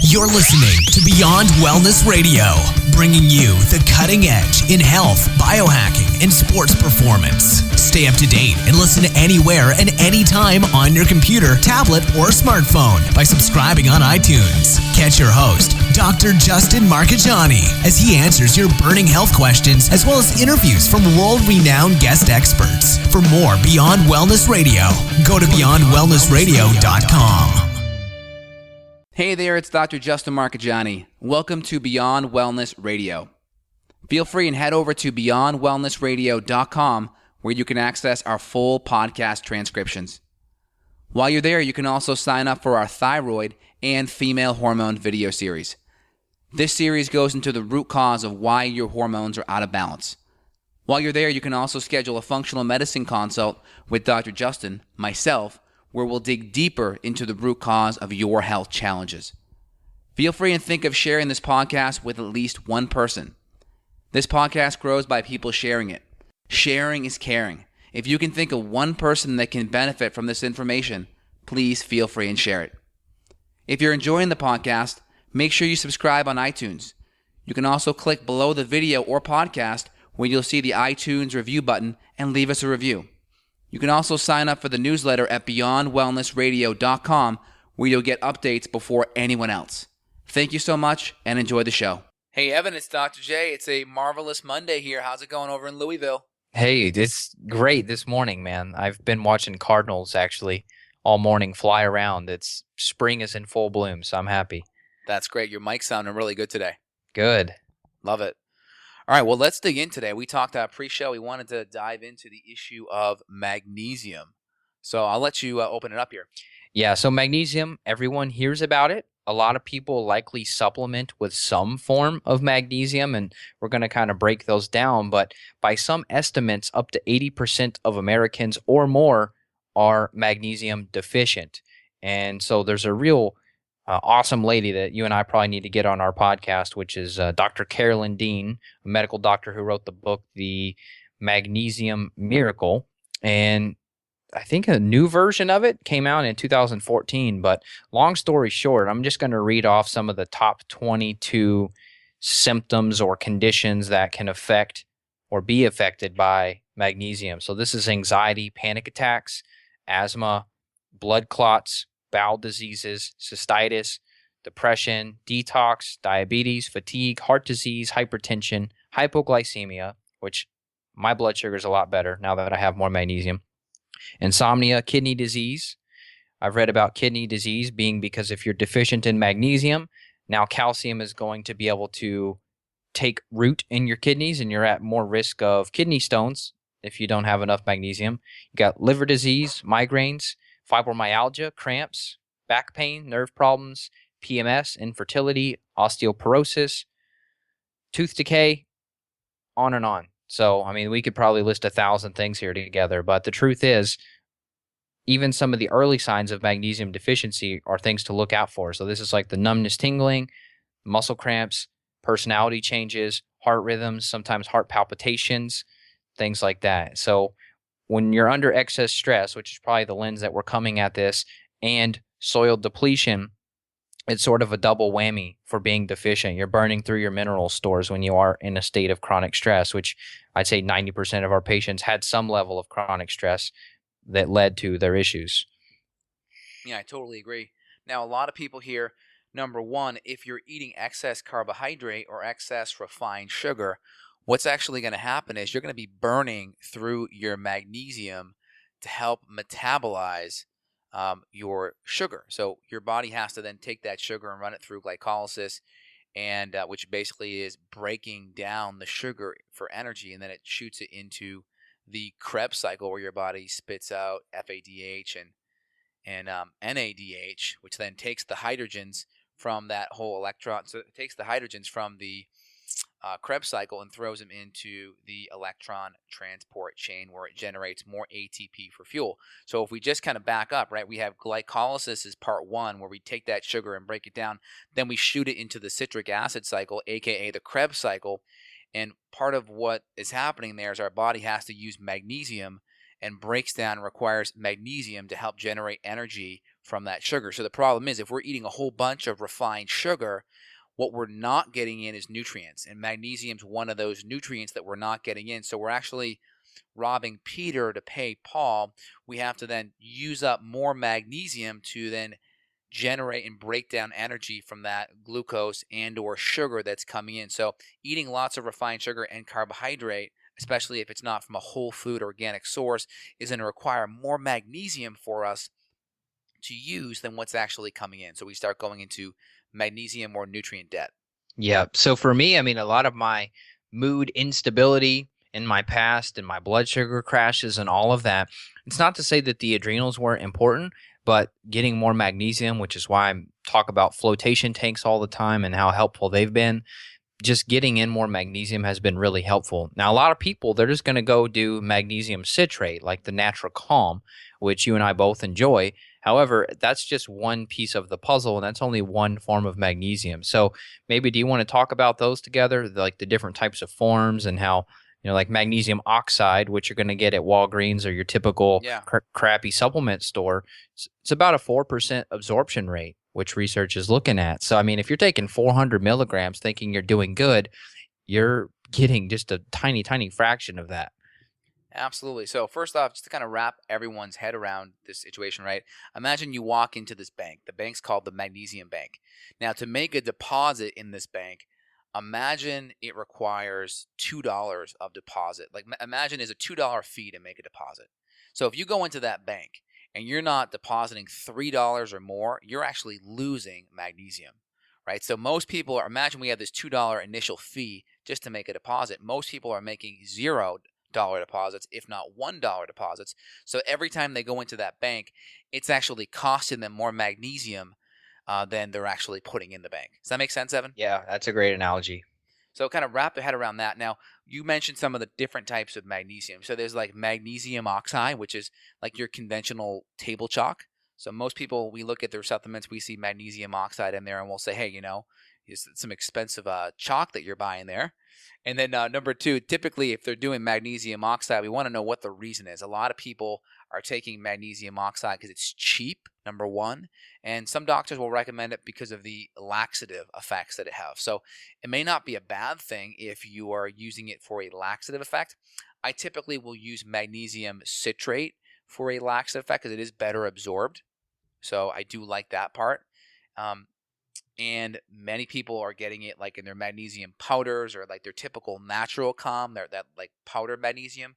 You're listening to Beyond Wellness Radio, bringing you the cutting edge in health, biohacking, and sports performance. Stay up to date and listen anywhere and anytime on your computer, tablet, or smartphone by subscribing on iTunes. Catch your host, Dr. Justin Marcagiani, as he answers your burning health questions as well as interviews from world-renowned guest experts. For more Beyond Wellness Radio, go to beyondwellnessradio.com. Hey there, it's Dr. Justin Marcagiani. Welcome to Beyond Wellness Radio. Feel free and head over to beyondwellnessradio.com where you can access our full podcast transcriptions. While you're there, you can also sign up for our thyroid and female hormone video series. This series goes into the root cause of why your hormones are out of balance. While you're there, you can also schedule a functional medicine consult with Dr. Justin, myself, where we'll dig deeper into the root cause of your health challenges. Feel free and think of sharing this podcast with at least one person. This podcast grows by people sharing it. Sharing is caring. If you can think of one person that can benefit from this information, please feel free and share it. If you're enjoying the podcast, make sure you subscribe on iTunes. You can also click below the video or podcast where you'll see the iTunes review button and leave us a review. You can also sign up for the newsletter at beyondwellnessradio.com where you'll get updates before anyone else. Thank you so much and enjoy the show. Hey Evan, it's Dr. J. It's a marvelous Monday here. How's it going over in Louisville? Hey, it's great this morning, man. I've been watching Cardinals actually all morning fly around. It's spring is in full bloom, so I'm happy. That's great. Your mic's sounding really good today. Good. Love it. All right, well, let's dig in today. We talked pre-show. We wanted to dive into the issue of magnesium. So I'll let you open it up here. Yeah, so magnesium, everyone hears about it. A lot of people likely supplement with some form of magnesium, and we're going to kind of break those down. But by some estimates, up to 80% of Americans or more are magnesium deficient. And so there's a real awesome lady that you and I probably need to get on our podcast, which is Dr. Carolyn Dean, a medical doctor who wrote the book, The Magnesium Miracle. And I think a new version of it came out in 2014. But long story short, I'm just going to read off some of the top 22 symptoms or conditions that can affect or be affected by magnesium. So this is anxiety, panic attacks, asthma, blood clots, bowel diseases, cystitis, depression, detox, diabetes, fatigue, heart disease, hypertension, hypoglycemia, which my blood sugar is a lot better now that I have more magnesium, insomnia, kidney disease. I've read about kidney disease being because if you're deficient in magnesium, now calcium is going to be able to take root in your kidneys and you're at more risk of kidney stones if you don't have enough magnesium. You got liver disease, migraines, fibromyalgia, cramps, back pain, nerve problems, PMS, infertility, osteoporosis, tooth decay, on and on. So, I mean, we could probably list 1,000 things here together, but the truth is, even some of the early signs of magnesium deficiency are things to look out for. So this is like the numbness, tingling, muscle cramps, personality changes, heart rhythms, sometimes heart palpitations, things like that. So when you're under excess stress, which is probably the lens that we're coming at this, and soil depletion, it's sort of a double whammy for being deficient. You're burning through your mineral stores when you are in a state of chronic stress, which I'd say 90% of our patients had some level of chronic stress that led to their issues. Yeah, I totally agree. Now, a lot of people here, number one, if you're eating excess carbohydrate or excess refined sugar, what's actually going to happen is you're going to be burning through your magnesium to help metabolize your sugar. So your body has to then take that sugar and run it through glycolysis, and which basically is breaking down the sugar for energy, and then it shoots it into the Krebs cycle where your body spits out FADH and NADH, which then takes the hydrogens from that whole electron. So it takes the hydrogens from the Krebs cycle and throws them into the electron transport chain where it generates more ATP for fuel. So if we just kind of back up, right, we have glycolysis is part one where we take that sugar and break it down. Then we shoot it into the citric acid cycle, aka the Krebs cycle. And part of what is happening there is our body has to use magnesium and breaks down and requires magnesium to help generate energy from that sugar. So the problem is if we're eating a whole bunch of refined sugar, what we're not getting in is nutrients. And magnesium's one of those nutrients that we're not getting in. So we're actually robbing Peter to pay Paul. We have to then use up more magnesium to then generate and break down energy from that glucose and or sugar that's coming in. So eating lots of refined sugar and carbohydrate, especially if it's not from a whole food organic source, is going to require more magnesium for us to use than what's actually coming in. So we start going into magnesium or nutrient debt. Yeah. So for me, I mean, a lot of my mood instability in my past and my blood sugar crashes and all of that, it's not to say that the adrenals weren't important, but getting more magnesium, which is why I talk about flotation tanks all the time and how helpful they've been. Just getting in more magnesium has been really helpful. Now, a lot of people, they're just going to go do magnesium citrate, like the Natural Calm, which you and I both enjoy. However, that's just one piece of the puzzle, and that's only one form of magnesium. So maybe do you want to talk about those together, like the different types of forms and how, like magnesium oxide, which you're going to get at Walgreens or your typical crappy supplement store, it's about a 4% absorption rate, which research is looking at. So, I mean, if you're taking 400 milligrams thinking you're doing good, you're getting just a tiny, tiny fraction of that. Absolutely. So first off, just to kind of wrap everyone's head around this situation, right? Imagine you walk into this bank. The bank's called the Magnesium Bank. Now, to make a deposit in this bank, imagine it requires $2 of deposit. Like imagine there's a $2 fee to make a deposit. So if you go into that bank and you're not depositing $3 or more, you're actually losing magnesium, right? So most people imagine we have this $2 initial fee just to make a deposit. Most people are making $0 deposits, if not $1 deposits. So every time they go into that bank, it's actually costing them more magnesium than they're actually putting in the bank. Does that make sense, Evan? Yeah, that's a great analogy. So kind of wrap your head around that. Now, you mentioned some of the different types of magnesium. So there's like magnesium oxide, which is like your conventional table chalk. So most people, we look at their supplements, we see magnesium oxide in there, and we'll say, hey, it's some expensive chalk that you're buying there. And then number two, typically if they're doing magnesium oxide, we want to know what the reason is. A lot of people are taking magnesium oxide because it's cheap, number one. And some doctors will recommend it because of the laxative effects that it has. So it may not be a bad thing if you are using it for a laxative effect. I typically will use magnesium citrate for a laxative effect because it is better absorbed. So I do like that part. And many people are getting it like in their magnesium powders or like their typical natural calm, that like powdered magnesium.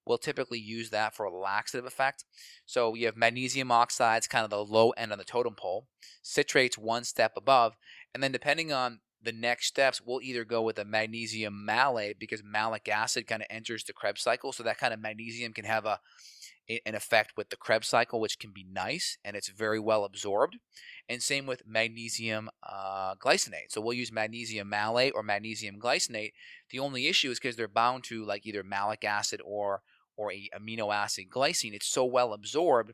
We'll typically use that for a laxative effect. So you have magnesium oxides, kind of the low end on the totem pole. Citrates one step above. And then depending on the next steps, we'll either go with a magnesium malate because malic acid kind of enters the Krebs cycle. So that kind of magnesium can have an effect with the Krebs cycle, which can be nice, and it's very well absorbed. And same with magnesium glycinate. So we'll use magnesium malate or magnesium glycinate. The only issue is because they're bound to like either malic acid or a amino acid glycine. It's so well absorbed.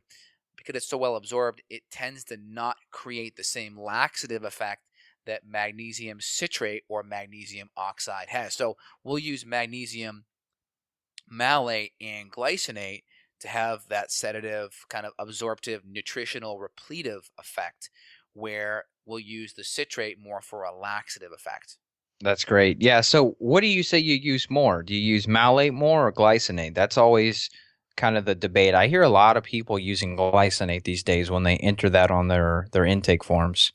Because it's so well absorbed, it tends to not create the same laxative effect that magnesium citrate or magnesium oxide has. So we'll use magnesium malate and glycinate to have that sedative, kind of absorptive, nutritional, repletive effect, where we'll use the citrate more for a laxative effect. That's great. Yeah. So what do you say you use more? Do you use malate more or glycinate? That's always kind of the debate. I hear a lot of people using glycinate these days when they enter that on their intake forms.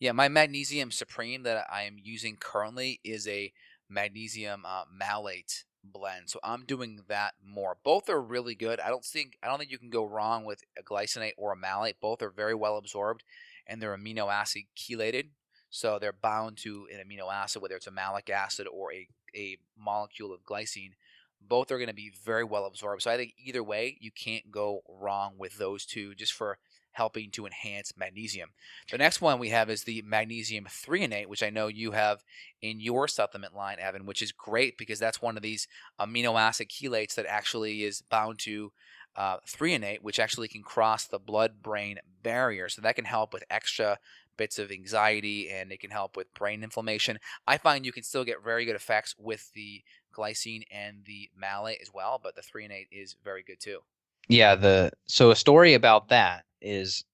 Yeah, my magnesium supreme that I am using currently is a magnesium malate blend. So I'm doing that more. Both are really good. I don't think you can go wrong with a glycinate or a malate. Both are very well absorbed and they're amino acid chelated. So they're bound to an amino acid, whether it's a malic acid or a molecule of glycine. Both are going to be very well absorbed. So I think either way, you can't go wrong with those two just for helping to enhance magnesium. The next one we have is the magnesium threonate, which I know you have in your supplement line, Evan, which is great because that's one of these amino acid chelates that actually is bound to threonate, which actually can cross the blood-brain barrier. So that can help with extra bits of anxiety and it can help with brain inflammation. I find you can still get very good effects with the glycine and the malate as well, but the threonate is very good too. Yeah, so a story about that is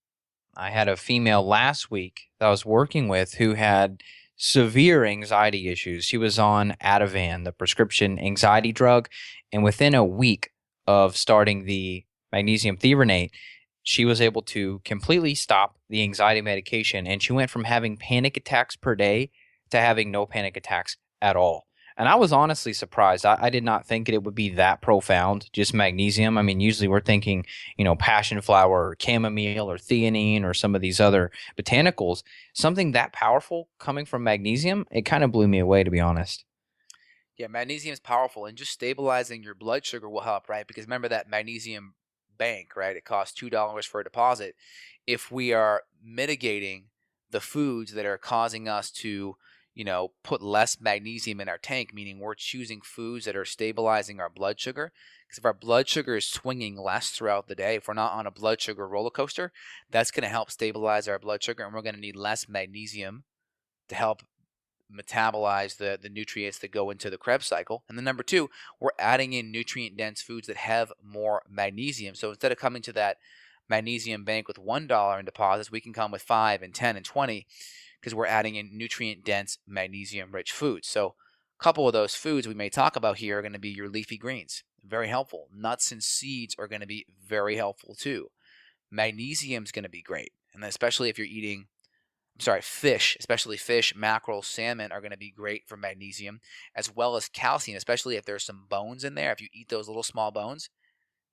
I had a female last week that I was working with who had severe anxiety issues. She was on Ativan, the prescription anxiety drug, and within a week of starting the magnesium threonate, she was able to completely stop the anxiety medication, and she went from having panic attacks per day to having no panic attacks at all. And I was honestly surprised. I did not think it would be that profound, just magnesium. I mean, usually we're thinking, passion flower or chamomile or theanine or some of these other botanicals. Something that powerful coming from magnesium, it kind of blew me away, to be honest. Yeah, magnesium is powerful, and just stabilizing your blood sugar will help, right? Because remember that magnesium bank, right? It costs $2 for a deposit. If we are mitigating the foods that are causing us to, put less magnesium in our tank, meaning we're choosing foods that are stabilizing our blood sugar. Because if our blood sugar is swinging less throughout the day, if we're not on a blood sugar roller coaster, that's going to help stabilize our blood sugar, and we're going to need less magnesium to help metabolize the nutrients that go into the Krebs cycle. And then number two, we're adding in nutrient-dense foods that have more magnesium. So instead of coming to that magnesium bank with $1 in deposits, we can come with 5 and 10 and 20 because we're adding in nutrient-dense magnesium-rich foods. So a couple of those foods we may talk about here are going to be your leafy greens. Very helpful. Nuts and seeds are going to be very helpful too. Magnesium is going to be great. And especially if you're eating fish, especially fish, mackerel, salmon are going to be great for magnesium, as well as calcium, especially if there's some bones in there. If you eat those little small bones,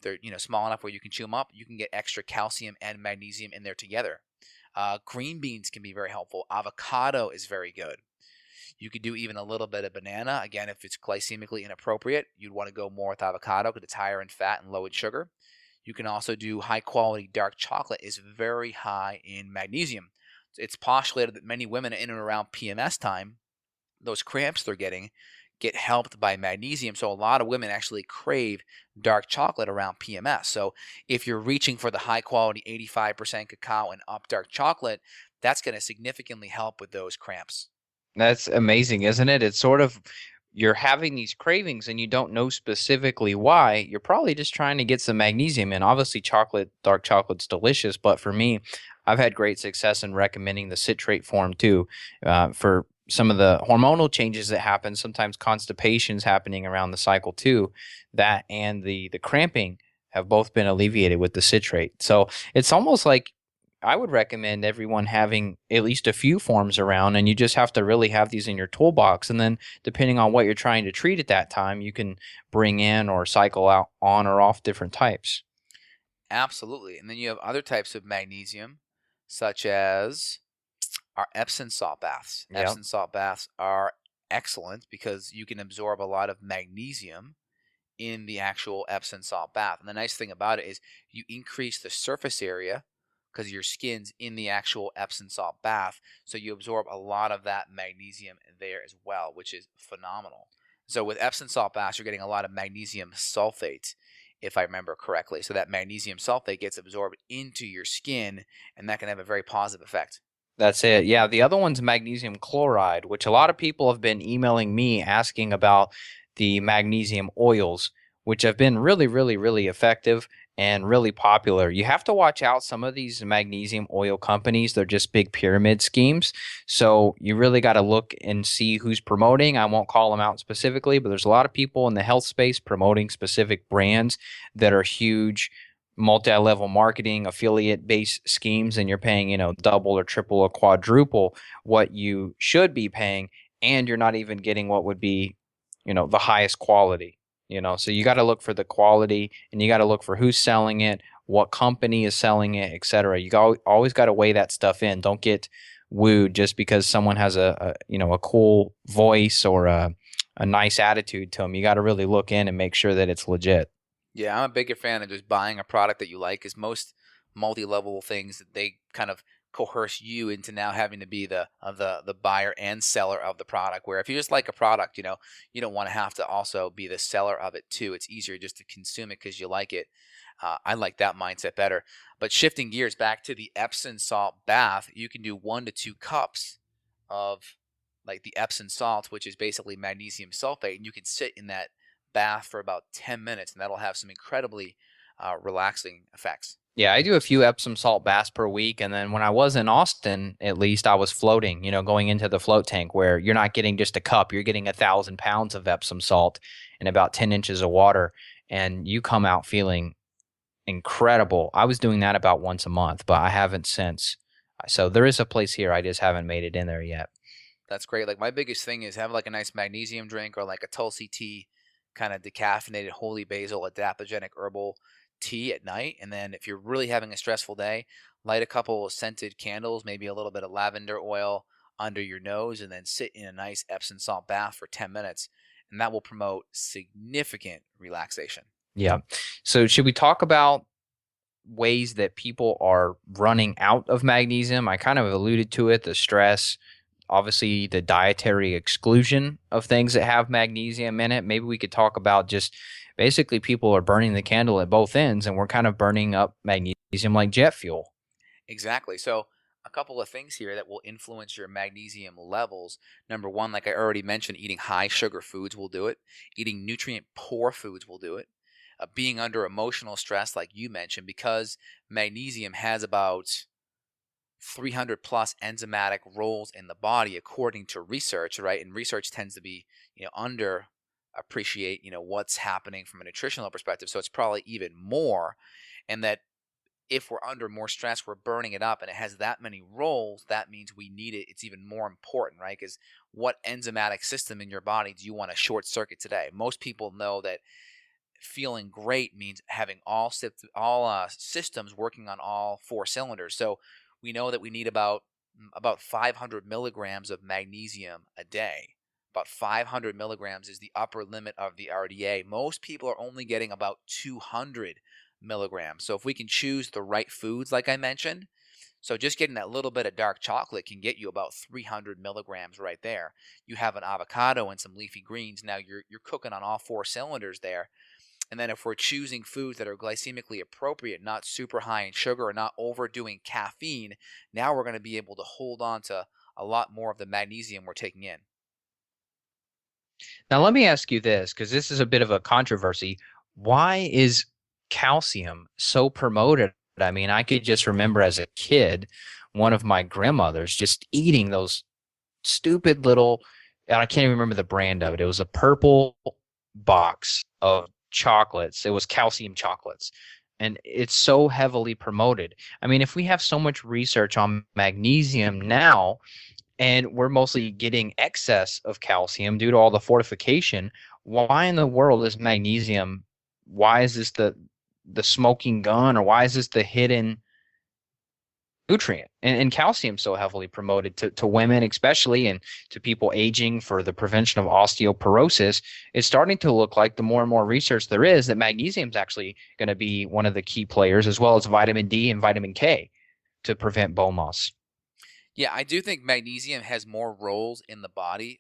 they're small enough where you can chew them up. You can get extra calcium and magnesium in there together. Green beans can be very helpful. Avocado is very good. You could do even a little bit of banana. Again, if it's glycemically inappropriate, you'd want to go more with avocado because it's higher in fat and low in sugar. You can also do high-quality dark chocolate is very high in magnesium. It's postulated that many women in and around PMS time, those cramps they're getting, get helped by magnesium. So a lot of women actually crave dark chocolate around PMS. So if you're reaching for the high quality 85% cacao and up dark chocolate, that's going to significantly help with those cramps. That's amazing, isn't it? It's sort of you're having these cravings and you don't know specifically why. You're probably just trying to get some magnesium in. Obviously, dark chocolate's delicious, but for me, I've had great success in recommending the citrate form too, for some of the hormonal changes that happen. Sometimes constipation's happening around the cycle too. That and the cramping have both been alleviated with the citrate. So it's almost like I would recommend everyone having at least a few forms around, and you just have to really have these in your toolbox. And then depending on what you're trying to treat at that time, you can bring in or cycle out on or off different types. Absolutely. And then you have other types of magnesium, such as our Epsom salt baths. Yep. Epsom salt baths are excellent because you can absorb a lot of magnesium in the actual Epsom salt bath. And the nice thing about it is you increase the surface area because your skin's in the actual Epsom salt bath. So you absorb a lot of that magnesium there as well, which is phenomenal. So with Epsom salt baths, you're getting a lot of magnesium sulfate, if I remember correctly. So that magnesium sulfate gets absorbed into your skin, and that can have a very positive effect. That's it. Yeah, the other one's magnesium chloride, which a lot of people have been emailing me asking about the magnesium oils, which have been really, really, really effective and really popular. You have to watch out. Some of these magnesium oil companies, they're just big pyramid schemes. So you really got to look and see who's promoting. I won't call them out specifically, but there's a lot of people in the health space promoting specific brands that are huge multi-level marketing affiliate-based schemes, and you're paying, double or triple or quadruple what you should be paying, and you're not even getting what would be, the highest quality. So you got to look for the quality, and you got to look for who's selling it, what company is selling it, etc. You always got to weigh that stuff in. Don't get wooed just because someone has a cool voice or a nice attitude to them. You got to really look in and make sure that it's legit. Yeah, I'm a bigger fan of just buying a product that you like, because most multi-level things, they kind of coerce you into now having to be the buyer and seller of the product. Where if you just like a product, you don't want to have to also be the seller of it too. It's easier just to consume it because you like it. I like that mindset better. But shifting gears back to the Epsom salt bath, you can do 1 to 2 cups of like the Epsom salt, which is basically magnesium sulfate, and you can sit in that bath for about 10 minutes, and that'll have some incredibly relaxing effects. Yeah, I do a few Epsom salt baths per week. And then when I was in Austin, at least I was floating, going into the float tank where you're not getting just a cup, you're getting 1,000 pounds of Epsom salt and about 10 inches of water. And you come out feeling incredible. I was doing that about once a month, but I haven't since. So there is a place here. I just haven't made it in there yet. That's great. Like my biggest thing is have like a nice magnesium drink or like a Tulsi tea, kind of decaffeinated holy basil adaptogenic herbal tea at night. And then if you're really having a stressful day, light a couple of scented candles, maybe a little bit of lavender oil under your nose, and then sit in a nice Epsom salt bath for 10 minutes. And that will promote significant relaxation. Yeah. So should we talk about ways that people are running out of magnesium? I kind of alluded to it, the stress, obviously the dietary exclusion of things that have magnesium in it. Maybe we could talk about just basically people are burning the candle at both ends and we're kind of burning up magnesium like jet fuel. Exactly. So, a couple of things here that will influence your magnesium levels. Number one, like I already mentioned, eating high sugar foods will do it. Eating nutrient poor foods will do it. Being under emotional stress, like you mentioned, because magnesium has about 300 plus enzymatic roles in the body, according to research, right? And research tends to be, under appreciate, what's happening from a nutritional perspective. So it's probably even more. And that if we're under more stress, we're burning it up and it has that many roles, that means we need it. It's even more important, right? Because what enzymatic system in your body do you want to short circuit today? Most people know that feeling great means having all systems working on all four cylinders. So we know that we need about 500 milligrams of magnesium a day. About 500 milligrams is the upper limit of the RDA. Most people are only getting about 200 milligrams. So if we can choose the right foods, like I mentioned, so just getting that little bit of dark chocolate can get you about 300 milligrams right there. You have an avocado and some leafy greens. Now you're cooking on all four cylinders there. And then if we're choosing foods that are glycemically appropriate, not super high in sugar or not overdoing caffeine, now we're going to be able to hold on to a lot more of the magnesium we're taking in. Now, let me ask you this, because this is a bit of a controversy. Why is calcium so promoted? I mean, I could just remember as a kid, one of my grandmothers just eating those stupid little, and I can't even remember the brand of it. It was a purple box of chocolates. It was calcium chocolates. And it's so heavily promoted. I mean, if we have so much research on magnesium now, and we're mostly getting excess of calcium due to all the fortification, why in the world is magnesium? Why is this the smoking gun, or why is this the hidden nutrient? And calcium so heavily promoted to women, especially, and to people aging for the prevention of osteoporosis. It's starting to look like the more and more research there is that magnesium is actually going to be one of the key players, as well as vitamin D and vitamin K, to prevent bone loss. Yeah, I do think magnesium has more roles in the body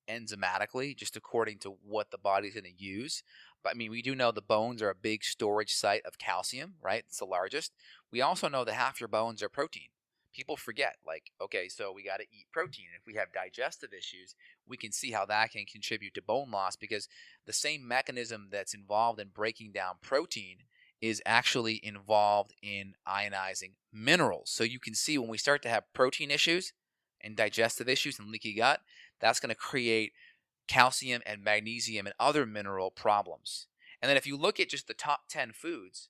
enzymatically, just according to what the body's going to use. But I mean, we do know the bones are a big storage site of calcium, right? It's the largest. We also know that half your bones are protein. People forget, like, okay, so we got to eat protein. If we have digestive issues, we can see how that can contribute to bone loss, because the same mechanism that's involved in breaking down protein is actually involved in ionizing minerals. So you can see when we start to have protein issues and digestive issues and leaky gut, that's going to create calcium and magnesium and other mineral problems. And then if you look at just the top 10 foods,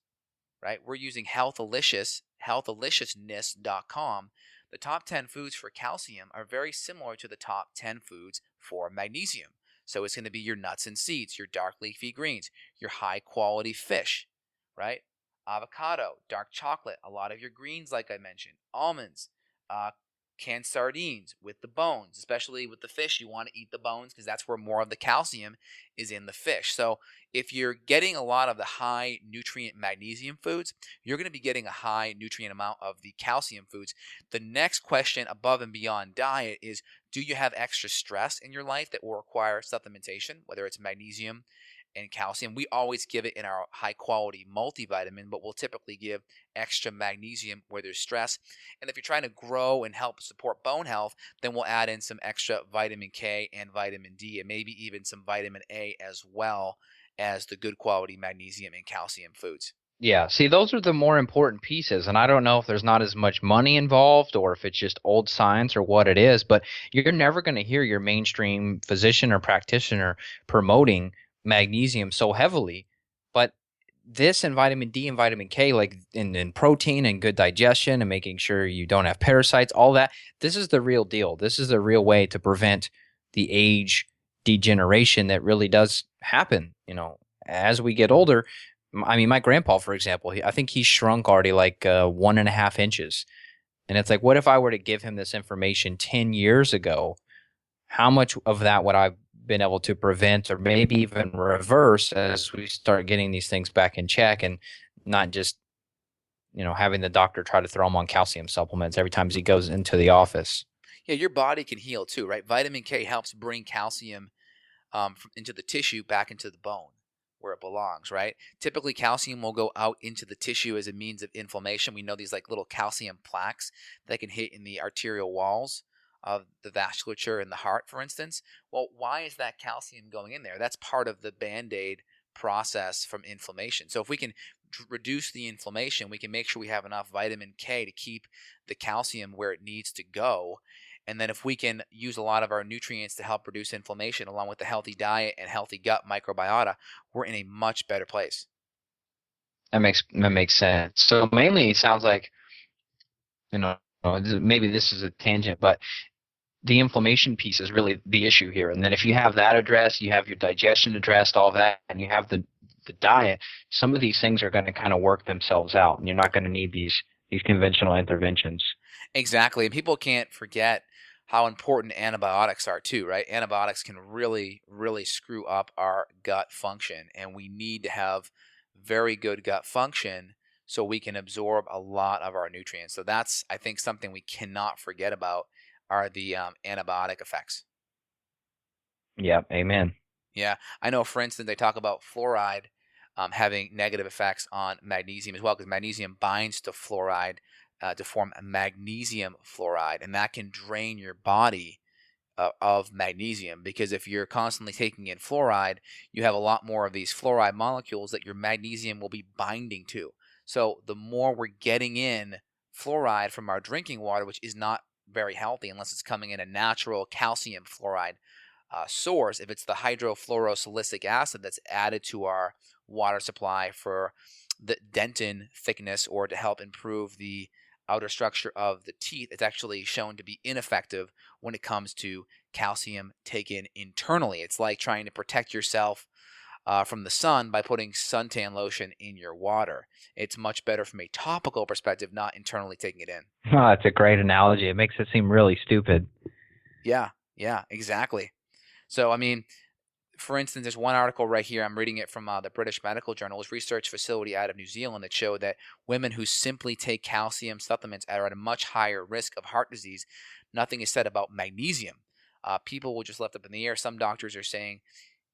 right, we're using healthaliciousness.com. The top 10 foods for calcium are very similar to the top 10 foods for magnesium. So it's going to be your nuts and seeds, your dark leafy greens, your high quality fish, right? Avocado, dark chocolate, a lot of your greens, like I mentioned, almonds, canned sardines with the bones, especially with the fish. You want to eat the bones because that's where more of the calcium is in the fish. So if you're getting a lot of the high nutrient magnesium foods, you're going to be getting a high nutrient amount of the calcium foods. The next question above and beyond diet is, do you have extra stress in your life that will require supplementation, whether it's magnesium and calcium? We always give it in our high quality multivitamin, but we'll typically give extra magnesium where there's stress. And if you're trying to grow and help support bone health, then we'll add in some extra vitamin K and vitamin D, and maybe even some vitamin A, as well as the good quality magnesium and calcium foods. Yeah, see, those are the more important pieces, and I don't know if there's not as much money involved or if it's just old science or what it is, but you're never going to hear your mainstream physician or practitioner promoting magnesium so heavily. But this and vitamin D and vitamin K, like in protein and good digestion and making sure you don't have parasites, all that, this is the real deal. This is the real way to prevent the age degeneration that really does happen, as we get older. I mean, my grandpa, for example, I think he shrunk already like 1.5 inches. And it's like, what if I were to give him this information 10 years ago? How much of that would I have been able to prevent or maybe even reverse as we start getting these things back in check and not just, having the doctor try to throw him on calcium supplements every time he goes into the office? Yeah, your body can heal too, right? Vitamin K helps bring calcium into the tissue back into the bone where it belongs, right? Typically, calcium will go out into the tissue as a means of inflammation. We know these like little calcium plaques that can hit in the arterial walls of the vasculature in the heart, for instance. Well, why is that calcium going in there? That's part of the Band-Aid process from inflammation. So if we can reduce the inflammation, we can make sure we have enough vitamin K to keep the calcium where it needs to go. And then if we can use a lot of our nutrients to help reduce inflammation along with the healthy diet and healthy gut microbiota, we're in a much better place. That makes sense. So mainly it sounds like, maybe this is a tangent, but the inflammation piece is really the issue here. And then if you have that addressed, you have your digestion addressed, all that, and you have the diet, some of these things are going to kind of work themselves out, and you're not going to need these conventional interventions. Exactly. And people can't forget how important antibiotics are too, right? Antibiotics can really, really screw up our gut function, and we need to have very good gut function so we can absorb a lot of our nutrients. So that's, I think, something we cannot forget about are the antibiotic effects. Yeah, amen. Yeah, I know. For instance, they talk about fluoride having negative effects on magnesium as well, because magnesium binds to fluoride to form a magnesium fluoride, and that can drain your body of magnesium, because if you're constantly taking in fluoride, you have a lot more of these fluoride molecules that your magnesium will be binding to. So the more we're getting in fluoride from our drinking water, which is not very healthy unless it's coming in a natural calcium fluoride source, if it's the hydrofluorosilicic acid that's added to our water supply for the dentin thickness or to help improve the outer structure of the teeth, it's actually shown to be ineffective when it comes to calcium taken internally. It's like trying to protect yourself from the sun by putting suntan lotion in your water. It's much better from a topical perspective, not internally taking it in. Oh, that's a great analogy. It makes it seem really stupid. Yeah, exactly. So, I mean, for instance, there's one article right here. I'm reading it from the British Medical Journal's research facility out of New Zealand that showed that women who simply take calcium supplements are at a much higher risk of heart disease. Nothing is said about magnesium. People will just left up in the air. Some doctors are saying,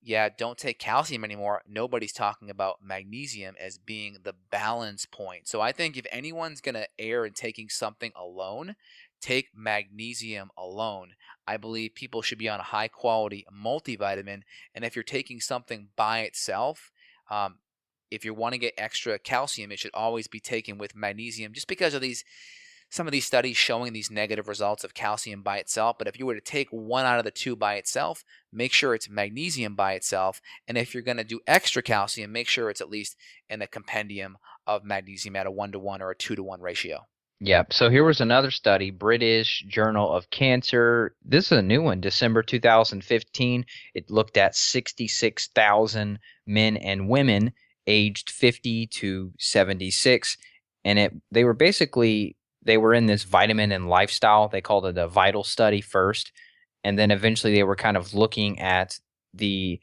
yeah, don't take calcium anymore. Nobody's talking about magnesium as being the balance point. So I think if anyone's going to err in taking something alone, take magnesium alone. I believe people should be on a high quality multivitamin. And if you're taking something by itself, if you want to get extra calcium, it should always be taken with magnesium, just because of some of these studies showing these negative results of calcium by itself. But if you were to take one out of the two by itself, make sure it's magnesium by itself. And if you're going to do extra calcium, make sure it's at least in a compendium of magnesium at a 1-to-1 or a 2-to-1 ratio. Yeah. So here was another study, British Journal of Cancer. This is a new one, December 2015. It looked at 66,000 men and women aged 50 to 76. And they were in this vitamin and lifestyle. They called it a vital study first. And then eventually they were kind of looking at the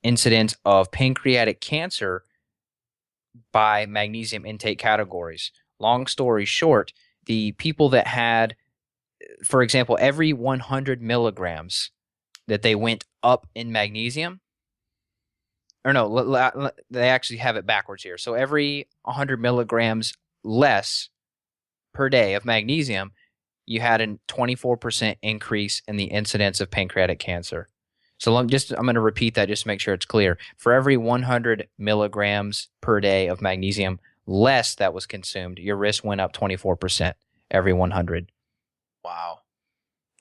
incidence of pancreatic cancer by magnesium intake categories. Long story short, the people that had, for example, every 100 milligrams that they went up in magnesium, or no, they actually have it backwards here. So every 100 milligrams less per day of magnesium, you had a 24% increase in the incidence of pancreatic cancer. So I'm going to repeat that just to make sure it's clear. For every 100 milligrams per day of magnesium less that was consumed, your risk went up 24% every 100. Wow.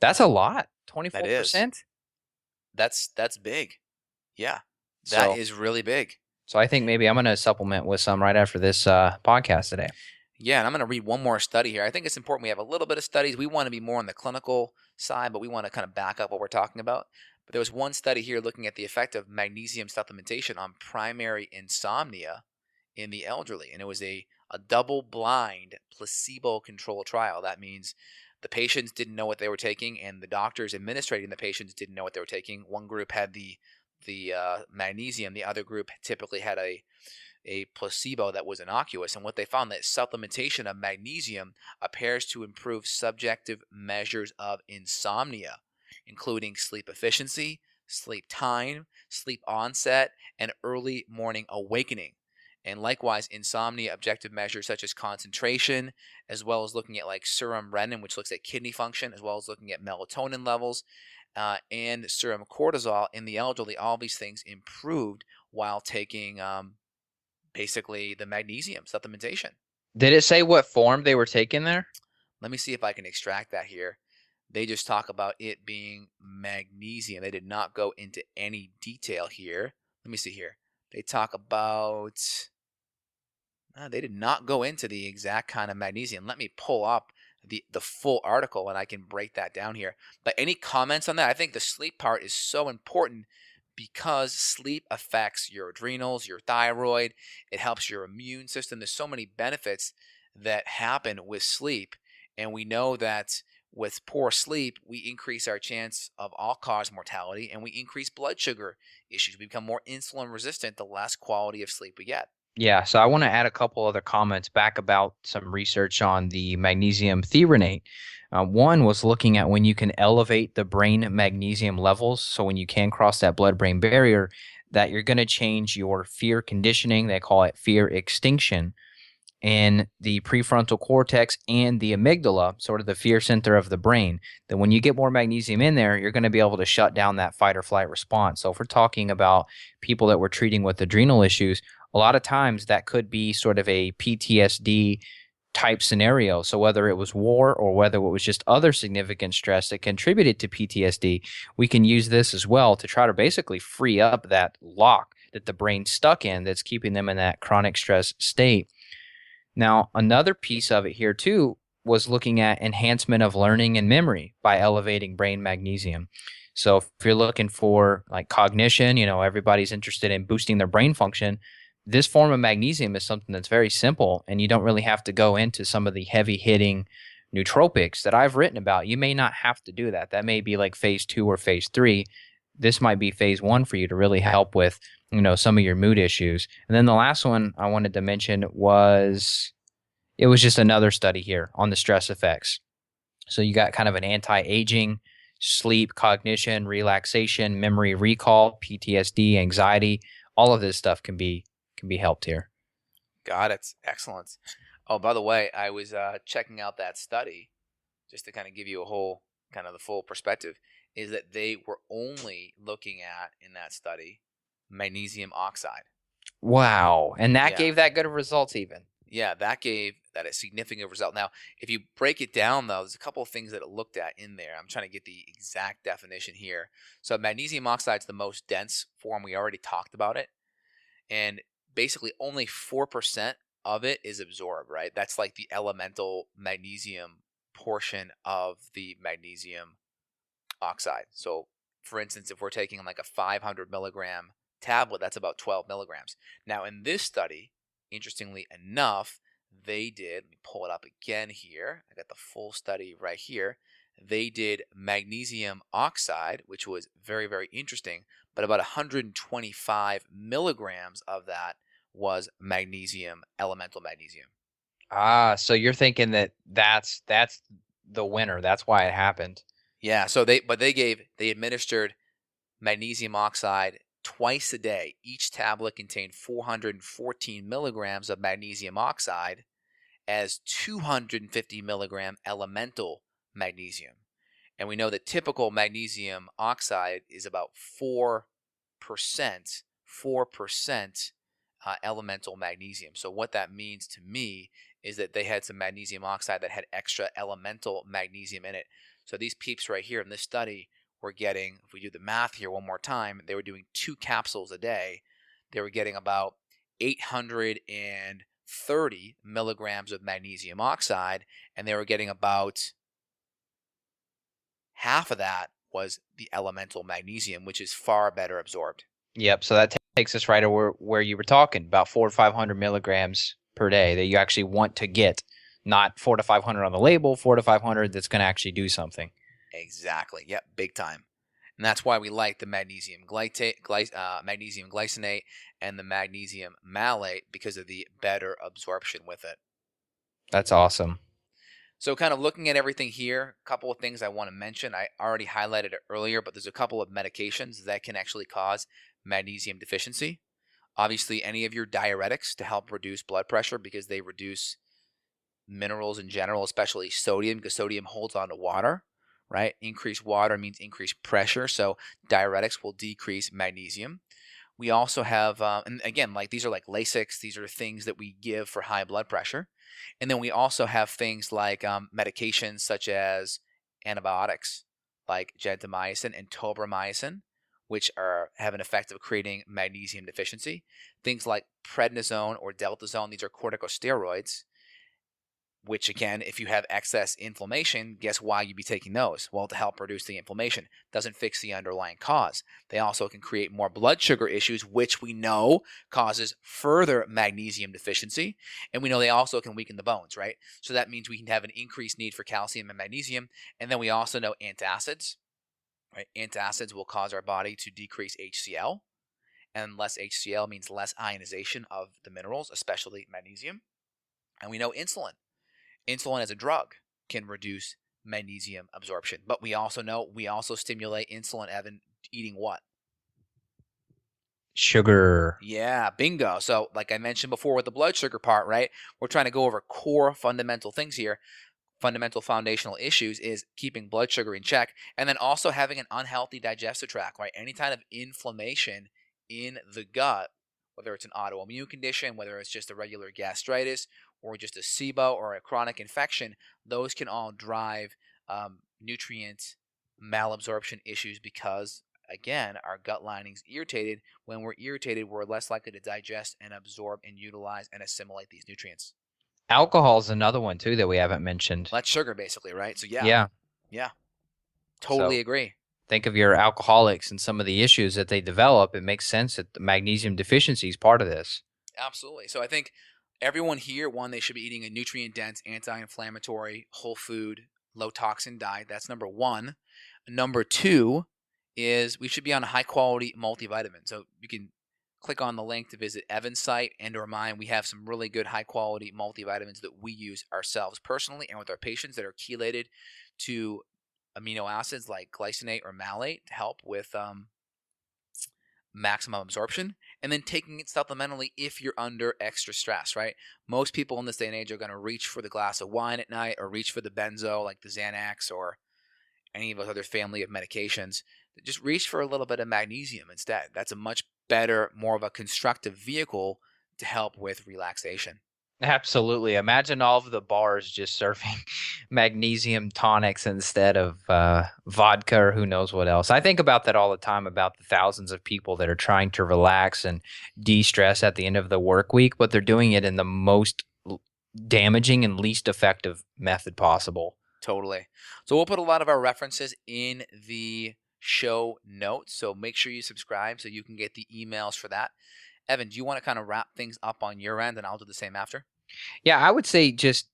That's a lot. That is. 24%? That's big. Yeah. That So, is really big. so I think maybe I'm going to supplement with some right after this podcast today. Yeah, and I'm going to read one more study here. I think it's important we have a little bit of studies. We want to be more on the clinical side, but we want to kind of back up what we're talking about. But there was one study here looking at the effect of magnesium supplementation on primary insomnia in the elderly. And it was a double-blind, placebo-controlled trial. That means the patients didn't know what they were taking, and the doctors administrating the patients didn't know what they were taking. One group had the magnesium. The other group typically had a placebo that was innocuous. And what they found that supplementation of magnesium appears to improve subjective measures of insomnia, including sleep efficiency, sleep time, sleep onset, and early morning awakening. And likewise, insomnia objective measures such as concentration, as well as looking at like serum renin, which looks at kidney function, as well as looking at melatonin levels, and serum cortisol in the elderly. All these things improved while taking basically the magnesium supplementation. Did it say what form they were taking there? Let me see if I can extract that here. They just talk about it being magnesium. They did not go into any detail here. Let me see here. They talk about... they did not go into the exact kind of magnesium. Let me pull up the full article and I can break that down here. But any comments on that? I think the sleep part is so important because sleep affects your adrenals, your thyroid. It helps your immune system. There's so many benefits that happen with sleep. And we know that with poor sleep, we increase our chance of all-cause mortality and we increase blood sugar issues. We become more insulin resistant the less quality of sleep we get. Yeah, so I want to add a couple other comments back about some research on the magnesium threonate. One was looking at when you can elevate the brain magnesium levels. So when you can cross that blood-brain barrier, that you're going to change your fear conditioning. They call it fear extinction in the prefrontal cortex and the amygdala, sort of the fear center of the brain. That when you get more magnesium in there, you're going to be able to shut down that fight or flight response. So if we're talking about people that we're treating with adrenal issues, a lot of times that could be sort of a PTSD type scenario. So whether it was war or whether it was just other significant stress that contributed to PTSD, we can use this as well to try to basically free up that lock that the brain's stuck in that's keeping them in that chronic stress state. Now, another piece of it here too was looking at enhancement of learning and memory by elevating brain magnesium. So if you're looking for like cognition, everybody's interested in boosting their brain function. This form of magnesium is something that's very simple, and you don't really have to go into some of the heavy-hitting nootropics that I've written about. You may not have to do that. That may be like phase 2 or phase 3. This might be phase 1 for you to really help with, some of your mood issues. And then the last one I wanted to mention was just another study here on the stress effects. So you got kind of an anti-aging, sleep, cognition, relaxation, memory recall, PTSD, anxiety. All of this stuff can be helped here. Got it. Excellent. Oh, by the way, I was checking out that study just to kind of give you a whole kind of the full perspective, is that they were only looking at in that study magnesium oxide. Wow. And that gave that good of results even. Yeah, that gave that a significant result. Now, if you break it down, though, there's a couple of things that it looked at in there. I'm trying to get the exact definition here. So magnesium oxide is the most dense form. We already talked about it. And basically only 4% of it is absorbed, right? That's like the elemental magnesium portion of the magnesium oxide. So, for instance, if we're taking like a 500 milligram tablet, that's about 12 milligrams. Now, in this study, interestingly enough, they did, let me pull it up again here. I got the full study right here. They did magnesium oxide, which was very, very interesting, but about 125 milligrams of that was magnesium, elemental magnesium. So you're thinking that's the winner. That's why it happened. Yeah, so they administered magnesium oxide twice a day. Each tablet contained 414 milligrams of magnesium oxide as 250 milligram elemental magnesium. And we know that typical magnesium oxide is about 4%, 4% elemental magnesium. So what that means to me is that they had some magnesium oxide that had extra elemental magnesium in it. So these peeps right here in this study were getting, if we do the math here one more time, they were doing 2 capsules a day. They were getting about 830 milligrams of magnesium oxide, and they were getting about half of that was the elemental magnesium, which is far better absorbed. Yep. So that takes us right over where you were talking about 400 to 500 milligrams per day that you actually want to get, not 400 to 500 on the label, 400 to 500 that's going to actually do something. Exactly. Yep. Big time. And that's why we like the magnesium magnesium glycinate and the magnesium malate, because of the better absorption with it. That's awesome. So kind of looking at everything here, a couple of things I want to mention. I already highlighted it earlier, but there's a couple of medications that can actually cause magnesium deficiency. Obviously, any of your diuretics to help reduce blood pressure, because they reduce minerals in general, especially sodium, because sodium holds on to water, right? Increased water means increased pressure, so diuretics will decrease magnesium. We also have, and again, like these are like Lasix. These are things that we give for high blood pressure. And then we also have things like medications such as antibiotics, like gentamicin and tobramycin, which have an effect of creating magnesium deficiency. Things like prednisone or deltazone, these are corticosteroids, which again, if you have excess inflammation, guess why you'd be taking those? Well, to help reduce the inflammation. Doesn't fix the underlying cause. They also can create more blood sugar issues, which we know causes further magnesium deficiency. And we know they also can weaken the bones, right? So that means we can have an increased need for calcium and magnesium. And then we also know antacids, right? Antacids will cause our body to decrease HCl. And less HCl means less ionization of the minerals, especially magnesium. And we know insulin. Insulin as a drug can reduce magnesium absorption. But we also know we also stimulate insulin, Evan, eating what? Sugar. Yeah, bingo. So like I mentioned before with the blood sugar part, right? We're trying to go over core fundamental things here. Fundamental foundational issues is keeping blood sugar in check, and then also having an unhealthy digestive tract, right? Any kind of inflammation in the gut, whether it's an autoimmune condition, whether it's just a regular gastritis, or just a SIBO or a chronic infection, those can all drive nutrient malabsorption issues because, again, our gut lining's irritated. When we're irritated, we're less likely to digest and absorb and utilize and assimilate these nutrients. Alcohol is another one, too, that we haven't mentioned. That's sugar, basically, right? So, Yeah. Totally So, agree. think of your alcoholics and some of the issues that they develop. It makes sense that the magnesium deficiency is part of this. Absolutely. So I think everyone here, one, they should be eating a nutrient-dense, anti-inflammatory, whole food, low-toxin diet. That's number one. Number two is we should be on a high-quality multivitamin. So you can click on the link to visit Evan's site and or mine. We have some really good high-quality multivitamins that we use ourselves personally and with our patients that are chelated to amino acids like glycinate or malate to help with maximum absorption, and then taking it supplementally if you're under extra stress, right? Most people in this day and age are going to reach for the glass of wine at night or reach for the benzo like the Xanax or any of those other family of medications. Just reach for a little bit of magnesium instead. That's a much better, more of a constructive vehicle to help with relaxation. Absolutely. Imagine all of the bars just serving magnesium tonics instead of vodka or who knows what else. I think about that all the time, about the thousands of people that are trying to relax and de-stress at the end of the work week, but they're doing it in the most damaging and least effective method possible. Totally. So we'll put a lot of our references in the show notes. So make sure you subscribe so you can get the emails for that. Evan, do you want to kind of wrap things up on your end, and I'll do the same after? Yeah, I would say just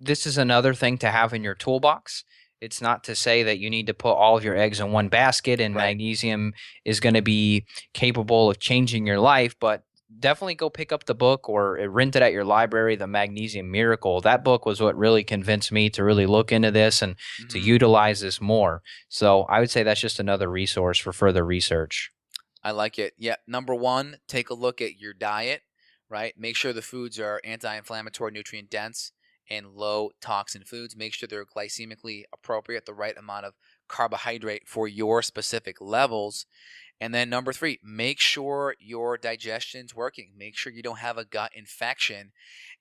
this is another thing to have in your toolbox. It's not to say that you need to put all of your eggs in one basket and Right. magnesium is going to be capable of changing your life, but definitely go pick up the book or rent it at your library, The Magnesium Miracle. That book was what really convinced me to really look into this and to utilize this more. So I would say that's just another resource for further research. I like it. Yeah. Number one, take a look at your diet, right? Make sure the foods are anti-inflammatory, nutrient dense, and low toxin foods. Make sure they're glycemically appropriate, the right amount of carbohydrate for your specific levels. And then number 3, make sure your digestion's working. Make sure you don't have a gut infection.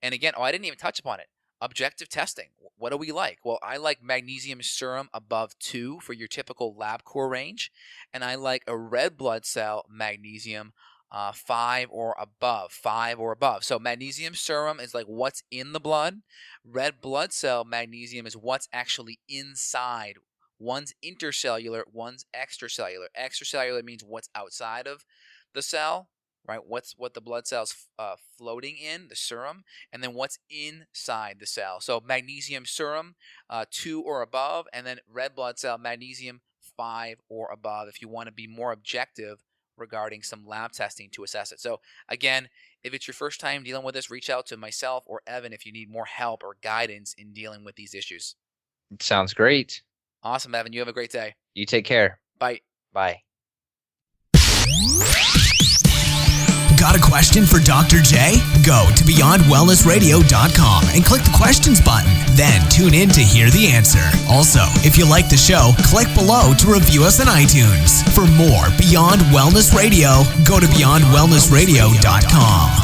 And again, I didn't even touch upon it. Objective testing. What do we like? Well, I like magnesium serum above 2 for your typical LabCorp range. And I like a red blood cell magnesium 5 or above. So magnesium serum is like what's in the blood. Red blood cell magnesium is what's actually inside. One's intercellular, one's extracellular. Extracellular means what's outside of the cell, right? What the blood cell's floating in, the serum, and then what's inside the cell. So magnesium serum 2 or above, and then red blood cell magnesium 5 or above if you want to be more objective regarding some lab testing to assess it. So again, if it's your first time dealing with this, reach out to myself or Evan if you need more help or guidance in dealing with these issues. Sounds great. Awesome, Evan. You have a great day. You take care. Bye. Bye. Got a question for Dr. J? Go to BeyondWellnessRadio.com and click the questions button. Then tune in to hear the answer. Also, if you like the show, click below to review us on iTunes. For more Beyond Wellness Radio, go to BeyondWellnessRadio.com.